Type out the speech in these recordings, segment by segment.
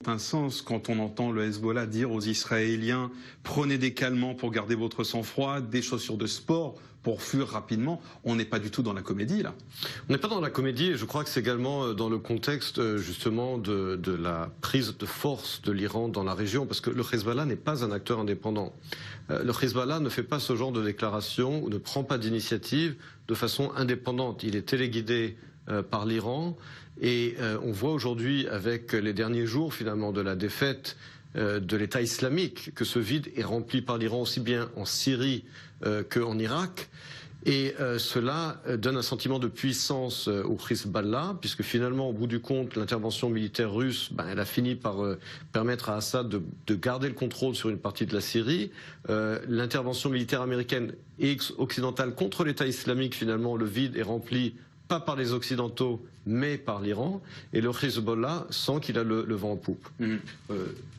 un sens quand on entend le Hezbollah dire aux Israéliens « prenez des calmants pour garder votre sang-froid, des chaussures de sport pour fuir rapidement ». On n'est pas du tout dans la comédie, là. On n'est pas dans la comédie, et je crois que c'est également dans le contexte, justement, de la prise de force de l'Iran dans la région, parce que le Hezbollah n'est pas un acteur indépendant. Le Hezbollah ne fait pas ce genre de déclaration ou ne prend pas d'initiative de façon indépendante. Il est téléguidé par l'Iran, et on voit aujourd'hui, avec les derniers jours finalement de la défaite de l'État islamique, que ce vide est rempli par l'Iran aussi bien en Syrie qu'en Irak. Et cela donne un sentiment de puissance au Hezbollah, puisque finalement, au bout du compte, l'intervention militaire russe, elle a fini par permettre à Assad de garder le contrôle sur une partie de la Syrie. L'intervention militaire américaine et occidentale contre l'État islamique, finalement, le vide est rempli pas par les Occidentaux, mais par l'Iran. Et le Hezbollah sent qu'il a le vent en poupe.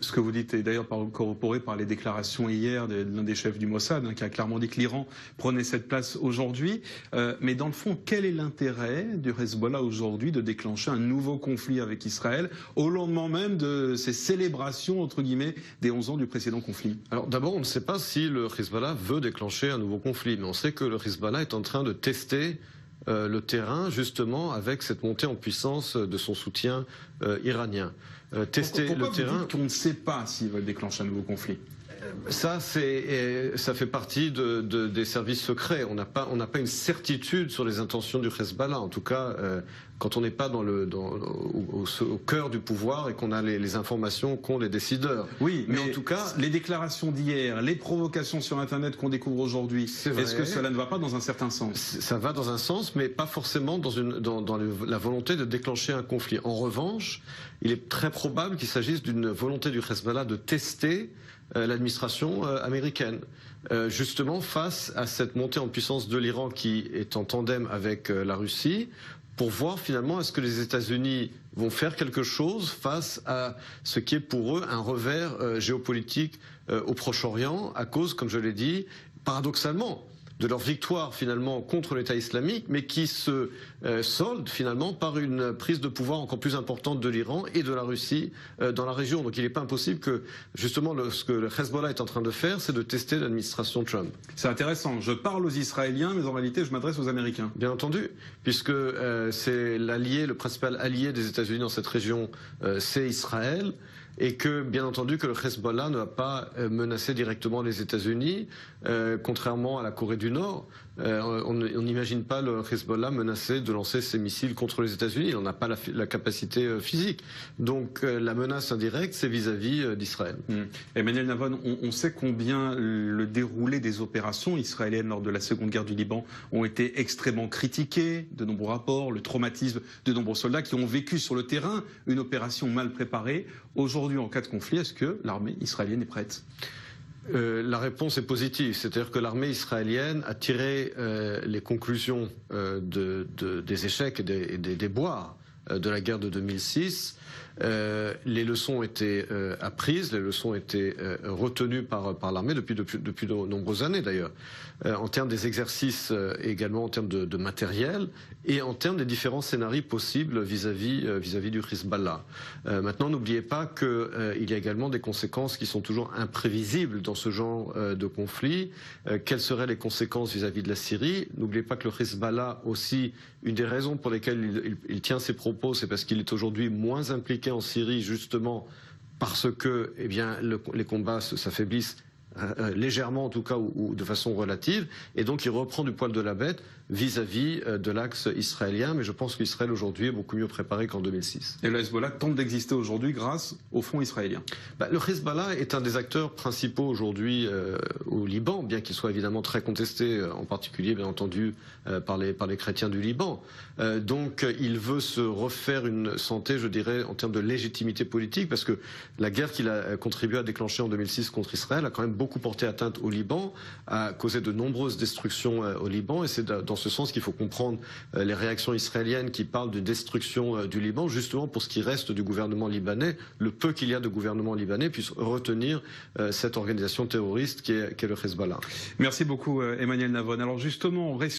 Ce que vous dites est d'ailleurs corroboré par les déclarations hier de l'un des chefs du Mossad, qui a clairement dit que l'Iran prenait cette place aujourd'hui. Mais dans le fond, quel est l'intérêt du Hezbollah aujourd'hui de déclencher un nouveau conflit avec Israël au lendemain même de ces célébrations, entre guillemets, des 11 ans du précédent conflit? Alors d'abord, on ne sait pas si le Hezbollah veut déclencher un nouveau conflit, mais on sait que le Hezbollah est en train de tester le terrain, justement, avec cette montée en puissance de son soutien iranien. Pourquoi le terrain. Qu'on ne sait pas s'ils veulent déclencher un nouveau conflit. Ça fait partie des services secrets. On n'a pas une certitude sur les intentions du Hezbollah. En tout cas, quand on n'est pas au cœur du pouvoir et qu'on a les informations qu'ont les décideurs. Oui, mais en tout cas, les déclarations d'hier, les provocations sur Internet qu'on découvre aujourd'hui, est-ce que cela ne va pas dans un certain sens? Ça va dans un sens, mais pas forcément dans la volonté de déclencher un conflit. En revanche, il est très probable qu'il s'agisse d'une volonté du Hezbollah de tester l'administration américaine, justement face à cette montée en puissance de l'Iran qui est en tandem avec la Russie, pour voir finalement est-ce que les États-Unis vont faire quelque chose face à ce qui est pour eux un revers géopolitique au Proche-Orient, à cause, comme je l'ai dit, paradoxalement, de leur victoire finalement contre l'État islamique, mais qui se solde finalement par une prise de pouvoir encore plus importante de l'Iran et de la Russie dans la région. Donc il n'est pas impossible que justement ce que le Hezbollah est en train de faire, c'est de tester l'administration Trump. C'est intéressant. Je parle aux Israéliens, mais en réalité je m'adresse aux Américains. Bien entendu, puisque c'est le principal allié des États-Unis dans cette région, c'est Israël. Et que, bien entendu, que le Hezbollah ne va pas menacer directement les États-Unis, contrairement à la Corée du Nord. On n'imagine pas le Hezbollah menacer de lancer ses missiles contre les États-Unis. Il n'en a pas la capacité physique. Donc la menace indirecte, c'est vis-à-vis d'Israël. Emmanuel Navon, on sait combien le déroulé des opérations israéliennes lors de la Seconde Guerre du Liban ont été extrêmement critiqués, de nombreux rapports, le traumatisme de nombreux soldats qui ont vécu sur le terrain une opération mal préparée. Aujourd'hui, en cas de conflit, est-ce que l'armée israélienne est prête ? La réponse est positive, c'est-à-dire que l'armée israélienne a tiré les conclusions des échecs et des déboires de la guerre de 2006. Les leçons ont été apprises, les leçons ont été retenues par l'armée depuis de nombreuses années d'ailleurs, en termes des exercices et également en termes de matériel et en termes des différents scénarios possibles vis-à-vis du Hezbollah. Maintenant, n'oubliez pas qu'il y a également des conséquences qui sont toujours imprévisibles dans ce genre de conflit. Quelles seraient les conséquences vis-à-vis de la Syrie? N'oubliez pas que le Hezbollah aussi, une des raisons pour lesquelles il tient ses propos, c'est parce qu'il est aujourd'hui moins impliqué en Syrie, justement parce que les combats s'affaiblissent légèrement en tout cas ou de façon relative, et donc il reprend du poil de la bête vis-à-vis de l'axe israélien, mais je pense qu'Israël aujourd'hui est beaucoup mieux préparé qu'en 2006. Et le Hezbollah tente d'exister aujourd'hui grâce au front israélien. Le Hezbollah est un des acteurs principaux aujourd'hui au Liban, bien qu'il soit évidemment très contesté, en particulier bien entendu par les chrétiens du Liban. Donc il veut se refaire une santé, je dirais, en termes de légitimité politique, parce que la guerre qu'il a contribué à déclencher en 2006 contre Israël a quand même beaucoup porté atteinte au Liban, a causé de nombreuses destructions au Liban, et c'est dans ce sens qu'il faut comprendre les réactions israéliennes qui parlent de destruction du Liban, justement pour ce qui reste du gouvernement libanais, le peu qu'il y a de gouvernement libanais puisse retenir cette organisation terroriste qui est le Hezbollah. Merci beaucoup Emmanuel Navon. Alors justement, on reste